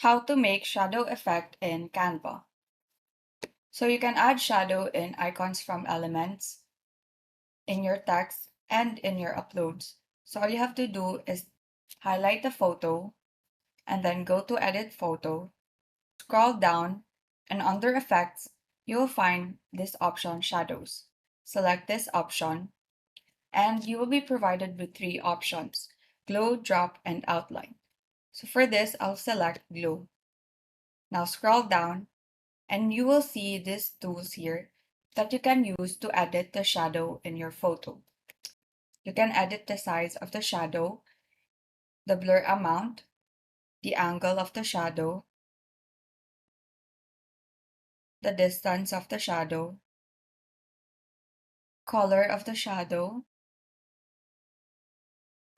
How to make shadow effect in Canva. So you can add shadow in icons from elements, in your text, and in your uploads. So all you have to do is highlight the photo and then go to edit photo, scroll down, and under effects, you will find this option shadows. Select this option and you will be provided with three options: glow, drop, and outline. So for this, I'll select glow. Now scroll down and you will see these tools here that you can use to edit the shadow in your photo. You can edit the size of the shadow, the blur amount, the angle of the shadow, the distance of the shadow, color of the shadow,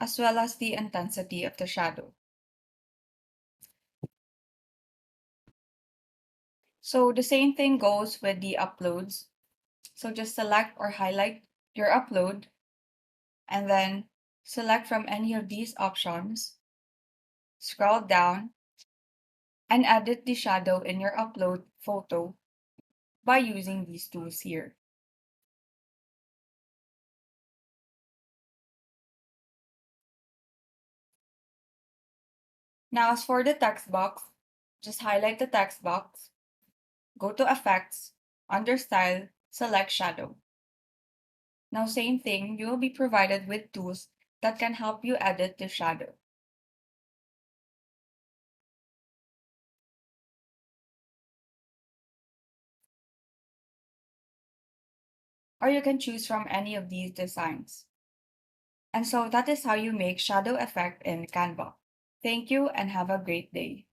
as well as the intensity of the shadow. So the same thing goes with the uploads. So just select or highlight your upload and then select from any of these options, scroll down, and edit the shadow in your upload photo by using these tools here. Now, as for the text box, just highlight the text box, go to Effects, under Style, select Shadow. Now, same thing, you will be provided with tools that can help you edit the shadow. Or you can choose from any of these designs. And so that is how you make shadow effect in Canva. Thank you and have a great day.